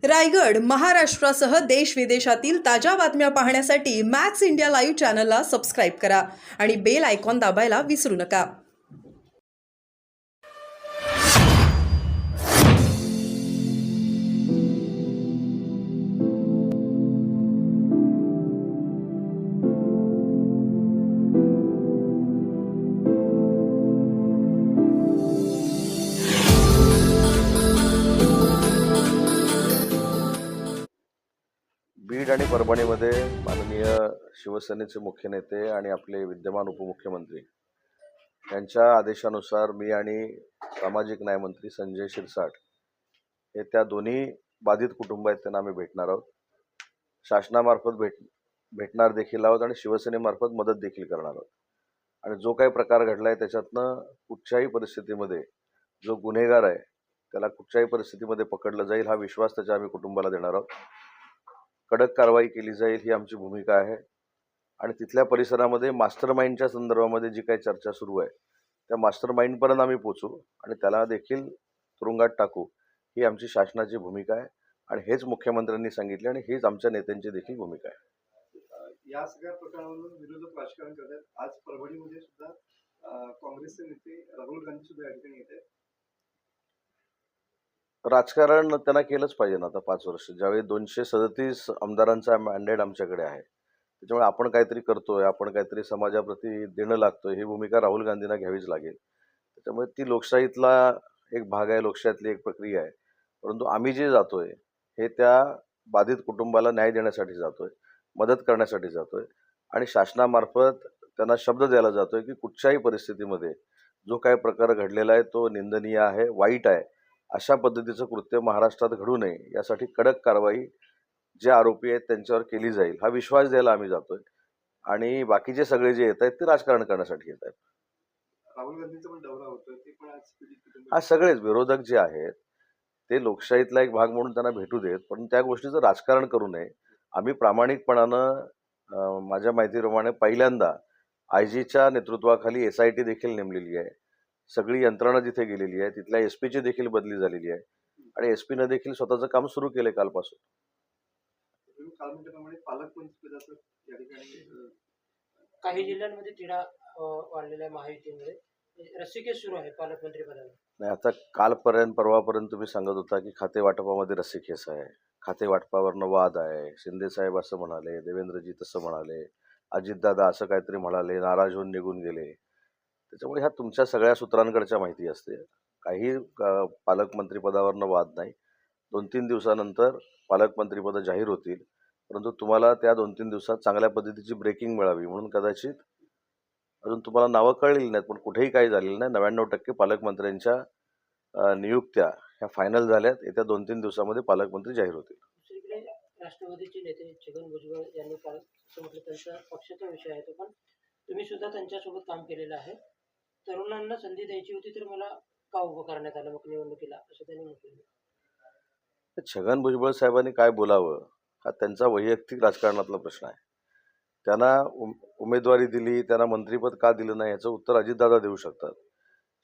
रायगड, महाराष्ट्रासह देश विदेशातील ताज्या बातम्या पाहण्यासाठी मॅक्स इंडिया लाईव्ह चॅनलला सबस्क्राईब करा आणि बेल आयकॉन दाबायला विसरू नका. बीड आणि परभणीमध्ये माननीय शिवसेनेचे मुख्य नेते आणि आपले विद्यमान उपमुख्यमंत्री यांच्या आदेशानुसार मी आणि सामाजिक न्याय मंत्री संजय शिरसाट हे त्या दोन्ही बाधित कुटुंब आहेत त्यांना आम्ही भेटणार आहोत. शासनामार्फत भेटणार देखील आहोत आणि शिवसेनेमार्फत मदत देखील करणार आहोत. आणि जो काही प्रकार घडला आहे त्याच्यातनं कुठच्याही परिस्थितीमध्ये जो गुन्हेगार आहे त्याला कुठच्याही परिस्थितीमध्ये पकडलं जाईल हा विश्वास त्याच्या आम्ही कुटुंबाला देणार आहोत. कडक कारवाई केली जाईल ही आमची भूमिका आहे. आणि तिथल्या परिसरामध्ये मास्टर माइंडच्या संदर्भामध्ये जी काही चर्चा सुरू आहे त्या मास्टर माइंडपर्यंत आम्ही पोचू आणि त्याला देखील तुरुंगात टाकू ही आमची शासनाची भूमिका आहे. आणि हेच मुख्यमंत्र्यांनी सांगितले आणि हीच आमच्या नेत्यांची देखील भूमिका आहे. या सगळ्या प्रकरणावरून विरोधक राजकारण करतात. आज परभणीमध्ये सुद्धा काँग्रेसचे नेते राहुल गांधी सुद्धा या ठिकाणी येत आहेत. राजकारण त्यांना केलंच पाहिजे ना. आता 5 वर्ष ज्यावेळी 237 आमदारांचा मॅन्डेट आमच्याकडे आहे त्याच्यामुळे आपण काहीतरी करतोय, आपण काहीतरी समाजाप्रती देणं लागतोय ही भूमिका राहुल गांधींना घ्यावीच लागेल. त्याच्यामुळे ती लोकशाहीतला एक भाग आहे, लोकशाहीतली एक प्रक्रिया आहे. परंतु आम्ही जे जातोय हे त्या बाधित कुटुंबाला न्याय देण्यासाठी जातोय, मदत करण्यासाठी जातोय आणि शासनामार्फत त्यांना शब्द द्यायला जातोय की कुठच्याही परिस्थितीमध्ये जो काही प्रकार घडलेला आहे तो निंदनीय आहे, वाईट आहे. अशा पद्धतीचं कृत्य महाराष्ट्रात घडू नये यासाठी कडक कारवाई जे आरोपी आहेत त्यांच्यावर केली जाईल हा विश्वास द्यायला आम्ही जातोय. आणि बाकीचे सगळे जे येत आहेत ते राजकारण करण्यासाठी येत आहेत. राहुल गांधींचा पण दौरा होतोय, ते पण आज पीडित कुटुंब हा सगळेच विरोधक जे आहेत ते लोकशाहीतला एक भाग म्हणून त्यांना भेटू देत, पण त्या गोष्टीचं राजकारण करू नये. आम्ही प्रामाणिकपणानं माझ्या माहितीप्रमाणे पहिल्यांदा आयजीच्या नेतृत्वाखाली SIT देखील नेमलेली आहे. सगळी यंत्रणा जिथे गेलेली आहे तिथल्या SP ची देखील बदली झालेली आहे आणि SP ने देखील स्वतःचं काम सुरू केले कालपासून. तुम्ही काल म्हटल्याप्रमाणे पालकमंत्री पदाचं या ठिकाणी काही जिल्ह्यांमध्ये तिढा वाढलेला आहे. महायुतीमध्ये रस्सीखेच सुरू आहे पालकमंत्री पदावर. नाही, आता कालपर्यंत परवापर्यंत तुम्ही सांगत होता की खाते वाटपामध्ये रस्सीखेच आहे, खाते वाटपावरनं वाद आहे, शिंदे साहेब असं म्हणाले, देवेंद्रजी तसं म्हणाले, अजितदादा असं काहीतरी म्हणाले, नाराज होऊन निघून गेले. त्याच्यामुळे ह्या तुमच्या सगळ्या सूत्रांकडच्या माहिती असते. काही पालकमंत्री पदावरनं वाद नाही. 2-3 दिवसानंतर पालकमंत्रीपद जाहीर होतील. परंतु तुम्हाला त्या 2-3 दिवसात चांगल्या पद्धतीची ब्रेकिंग मिळावी म्हणून कदाचित अजून तुम्हाला नावं कळलेली नाहीत, पण कुठेही काही झालेलं नाही. 99% पालकमंत्र्यांच्या नियुक्त्या ह्या फायनल झाल्यात. येत्या 2-3 दिवसामध्ये पालकमंत्री जाहीर होतील. दुसरीकडे राष्ट्रवादीचे नेते छगन भुजबळ यांनी काल असं म्हटलं त्यांचा पक्षाचा विषय आहे तो, पण तुम्ही सुद्धा त्यांच्यासोबत काम केलेलं आहे. तरुणांना संधी द्यायची होती तर मला का उभं करण्यात आलं मग निवडणुकीला असं त्यांनी म्हटलं. छगन भुजबळ साहेबांनी काय बोलावं हा त्यांचा वैयक्तिक राजकारणातला प्रश्न आहे. त्यांना उमेदवारी दिली, त्यांना मंत्रिपद का दिलं नाही याचं उत्तर अजितदादा देऊ शकतात.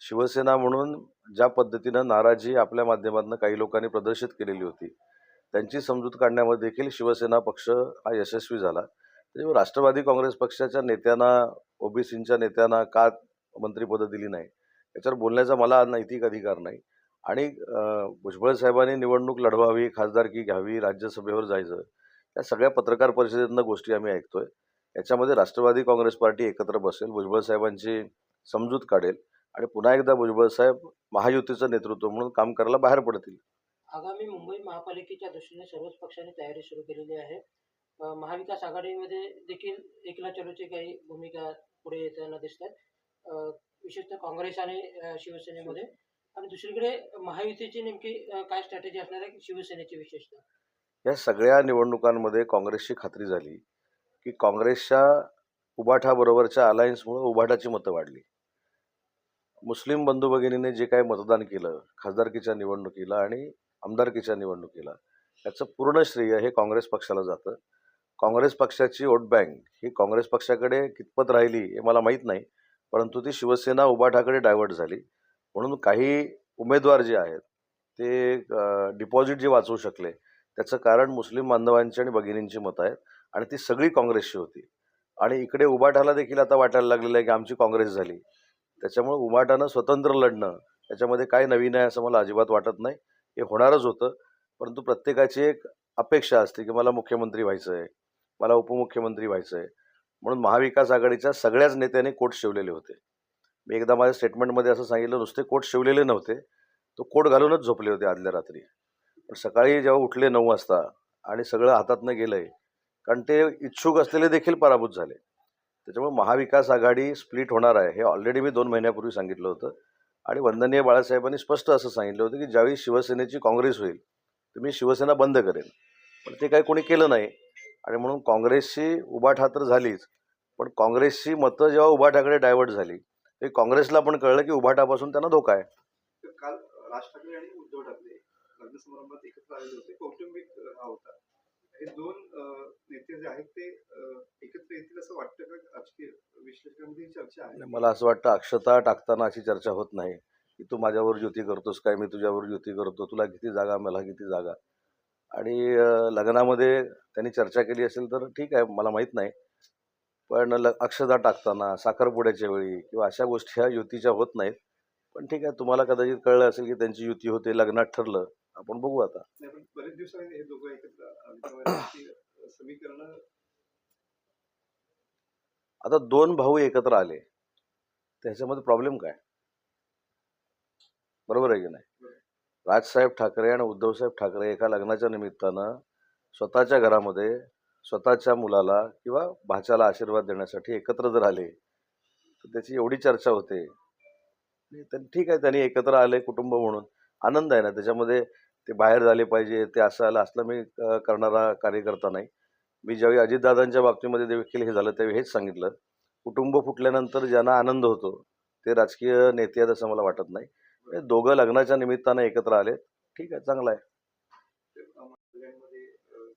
शिवसेना म्हणून ज्या पद्धतीनं नाराजी आपल्या माध्यमातून काही लोकांनी प्रदर्शित केलेली होती त्यांची समजूत काढण्यामध्ये देखील शिवसेना पक्ष हा यशस्वी झाला. त्याच्यामुळे राष्ट्रवादी काँग्रेस पक्षाच्या नेत्यांना, OBCच्या नेत्यांना का मंत्रिपदं दिली नाही याच्यावर बोलण्याचा मला नैतिक अधिकार नाही. आणि भुजबळ साहेबांनी निवडणूक लढवावी, खासदारकी घ्यावी, राज्यसभेवर जायचं या सगळ्या पत्रकार परिषदेतनं गोष्टी आम्ही ऐकतोय. याच्यामध्ये राष्ट्रवादी काँग्रेस पार्टी एकत्र बसेल, भुजबळ साहेबांची समजूत काढेल आणि पुन्हा एकदा भुजबळ साहेब महायुतीचं नेतृत्व म्हणून काम करायला बाहेर पडतील. आगामी मुंबई महापालिकेच्या दृष्टीने सर्वच पक्षांनी तयारी सुरू केलेली आहे. महाविकास आघाडीमध्ये देखील एकला चलोची काही भूमिका पुढे येताना दिसतात, विशेषतः काँग्रेस आणि शिवसेनेमध्ये. आणि दुसरीकडे महायुतीची नेमकी काय स्ट्रॅटेजी असणार आहे शिवसेनेची विशेषतः? या सगळ्या निवडणुकांमध्ये काँग्रेसची खात्री झाली की काँग्रेसच्या उबाठाबरोबरच्या अलायन्समुळे उबाठाची मतं वाढली. मुस्लिम बंधू भगिनीने जे काही मतदान केलं खासदारकीच्या निवडणुकीला आणि आमदारकीच्या निवडणुकीला याचं पूर्ण श्रेय हे काँग्रेस पक्षाला जातं. काँग्रेस पक्षाची वोट बँक ही काँग्रेस पक्षाकडे कितपत राहिली हे मला माहीत नाही, परंतु ती शिवसेना उबाठाकडे डायव्हर्ट झाली. म्हणून काही उमेदवार जे आहेत ते डिपॉझिट जे वाचवू शकले त्याचं कारण मुस्लिम बांधवांची आणि भगिनींची मतं आहेत आणि ती सगळी काँग्रेसची होती. आणि इकडे उभाटाला देखील आता वाटायला लागलेलं आहे की आमची काँग्रेस झाली. त्याच्यामुळे उभाटानं स्वतंत्र लढणं त्याच्यामध्ये काय नवीन आहे असं मला अजिबात वाटत नाही. हे होणारच होतं. परंतु प्रत्येकाची एक अपेक्षा असते की मला मुख्यमंत्री व्हायचं आहे, मला उपमुख्यमंत्री व्हायचं आहे. म्हणून महाविकास आघाडीच्या सगळ्याच नेत्यांनी कोट शिवलेले होते. मी एकदा माझ्या स्टेटमेंटमध्ये असं सांगितलं, नुसते कोट शिवलेले नव्हते, तो कोट घालूनच झोपले होते आदल्या रात्री. पण सकाळी जेव्हा उठले 9 वाजता आणि सगळं हातातनं गेलंय, कारण ते इच्छुक असलेले देखील पराभूत झाले. त्याच्यामुळे महाविकास आघाडी स्प्लिट होणार आहे हे ऑलरेडी मी 2 महिन्यापूर्वी सांगितलं होतं. आणि वंदनीय बाळासाहेबांनी स्पष्ट असं सांगितलं होतं की ज्यावेळी शिवसेनेची काँग्रेस होईल तर मी शिवसेना बंद करेन. पण ते काही कोणी केलं नाही. आणि म्हणून काँग्रेसची उभाठा तर झालीच, पण काँग्रेसची मतं जेव्हा उभाठाकडे डायव्हर्ट झाली ते काँग्रेसला पण कळलं की उभाटापासून त्यांना धोका आहे. तर काल राज ठाकरे आणि उद्धव ठाकरे लग्न समारंभात एकत्र आलेले होते. कौटुंबिक हा होता. हे दोन नेते जे आहेत ते एकत्र येतील असं वाटतं का? राजकीय विश्लेषकांमध्ये ही चर्चा आहे. मला असं वाटतं अक्षता टाकताना अशी चर्चा होत नाही की तू माझ्यावर युती करतोस काय, मी तुझ्यावर युती करतो, तुला किती जागा मला किती जागा. आणि लग्नामध्ये त्यांनी चर्चा केली असेल तर ठीक आहे, मला माहीत नाही. पण अक्षता टाकताना साखरपुड्याच्या वेळी किंवा अशा गोष्टी ह्या युतीच्या होत नाहीत. पण ठीक आहे, तुम्हाला कदाचित कळलं असेल की त्यांची युती होते, लग्नात ठरलं, आपण बघू आता. नाही, पण बरेच दिवसांनी हे दोघं एकत्र त्यामुळे समीकरण आता 2 भाऊ एकत्र आले त्याच्यामध्ये प्रॉब्लेम काय? बरोबर आहे की नाही? राजसाहेब ठाकरे आणि उद्धवसाहेब ठाकरे एका लग्नाच्या निमित्तानं स्वतःच्या घरामध्ये स्वतःच्या मुलाला किंवा भाच्याला आशीर्वाद देण्यासाठी एकत्र जर आले तर त्याची एवढी चर्चा होते. तर ठीक आहे, त्यांनी एकत्र आले कुटुंब म्हणून आनंद आहे ना त्याच्यामध्ये. ते बाहेर झाले पाहिजे, ते असं आलं असलं मी करणारा कार्यकर्ता नाही. मी ज्यावेळी अजितदादांच्या बाबतीमध्ये देखील हे झालं त्यावेळी हेच सांगितलं, कुटुंब फुटल्यानंतर ज्यांना आनंद होतो ते राजकीय नेते आहेत असं मला वाटत नाही. हे दोघं लग्नाच्या निमित्तानं एकत्र आले, ठीक आहे, चांगलं आहे. मध्ये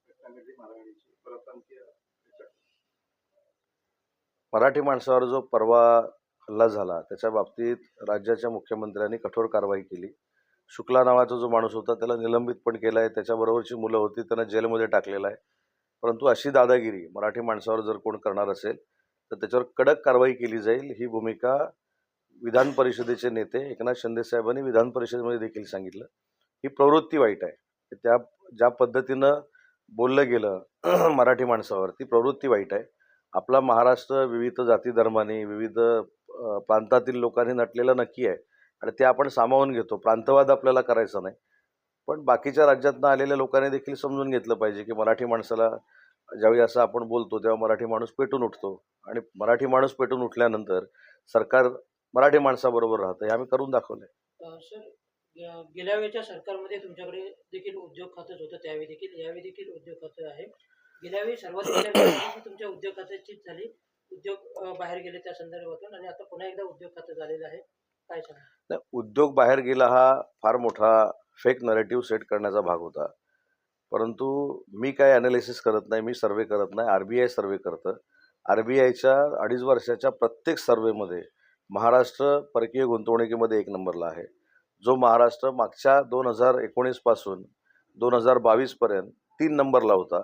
घटना घडली मारहाणीची परप्रांतीय मराठी माणसावर जो परवा हल्ला झाला त्याच्या बाबतीत राज्याच्या मुख्यमंत्र्यांनी कठोर कारवाई केली. शुक्ला नावाचा जो माणूस होता त्याला निलंबित पण केलं आहे, त्याच्याबरोबरची मुलं होती त्यांना जेलमध्ये टाकलेलं आहे. परंतु अशी दादागिरी मराठी माणसावर जर कोण करणार असेल तर त्याच्यावर कडक कारवाई केली जाईल, ही भूमिका विधान परिषदेचे नेते एकनाथ शिंदे साहेबांनी विधान परिषदेमध्ये देखील सांगितलं. ही प्रवृत्ती वाईट आहे. त्या ज्या पद्धतीनं बोललं गेलं मराठी माणसावर ती प्रवृत्ती वाईट आहे. आपला महाराष्ट्र विविध जाती धर्मांनी विविध प्रांतातील लोकांनी नटलेलं नक्की आहे आणि ते आपण सामावून घेतो. प्रांतवाद आपल्याला करायचा नाही. पण बाकीच्या राज्यातनं आलेल्या लोकांनी देखील समजून घेतलं पाहिजे की मराठी माणसाला ज्यावेळी असं आपण बोलतो तेव्हा मराठी माणूस पेटून उठतो आणि मराठी माणूस पेटून उठल्यानंतर सरकार मराठी माणसाबरोबर राहतं. हे आम्ही करून दाखवलंय. सर, गेल्या वेळेच्या सरकारमध्ये तुमच्याकडे देखील उद्योग खातंच होतं, त्यावेळी देखील यावेळी देखील उद्योग खातं आहे. गेल्या वेळी सर्वात पहिल्या तुमच्या उद्योग खात्याचीच झाली, उद्योग बाहेर गेले त्या संदर्भातून, आणि आता पुन्हा एकदा उद्योग खातं झालेलं आहे. काय सांगा? नाही, उद्योग बाहेर गेला हा फार मोठा फेक नरेटिव्ह सेट करण्याचा भाग होता. परंतु मी काय ॲनालिसिस करत नाही, मी सर्वे करत नाही, RBI सर्वे करतं. RBIच्या 2.5 वर्षाच्या प्रत्येक सर्वेमध्ये महाराष्ट्र परकीय गुंतवणुकीमध्ये 1 नंबरला आहे. जो महाराष्ट्र मागच्या 2019 पासून 2022 पर्यंत 3 नंबरला होता,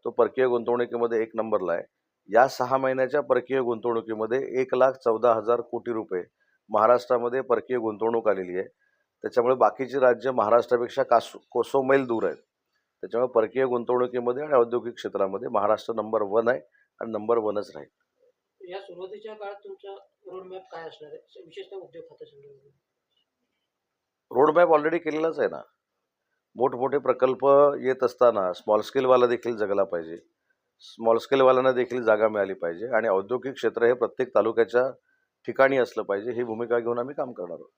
तो परकीय गुंतवणुकीमध्ये 1 नंबरला आहे. या 6 महिन्याच्या परकीय गुंतवणुकीमध्ये 1,14,000 कोटी रुपये महाराष्ट्रामध्ये परकीय गुंतवणूक आलेली आहे. त्याच्यामुळे बाकीची राज्य महाराष्ट्रापेक्षा कोसोमैल दूर आहेत. त्याच्यामुळे परकीय गुंतवणुकीमध्ये आणि औद्योगिक क्षेत्रामध्ये महाराष्ट्र नंबर 1 आहे आणि नंबर 1च राहील. या सुरुवातीच्या काळात तुमचा रोडमॅप काय असणार आहे, विशेषतः उद्योग खात्यासंदर्भात? रोडमॅप ऑलरेडी केलेलाच आहे ना. मोठमोठे प्रकल्प येत असताना स्मॉल स्केलवाला देखील जगला पाहिजे, स्मॉल स्केलवाल्यांना देखील जागा मिळाली पाहिजे आणि औद्योगिक क्षेत्र हे प्रत्येक तालुक्याच्या ठिकाणी असलं पाहिजे, ही भूमिका घेऊन आम्ही काम करणार आहोत.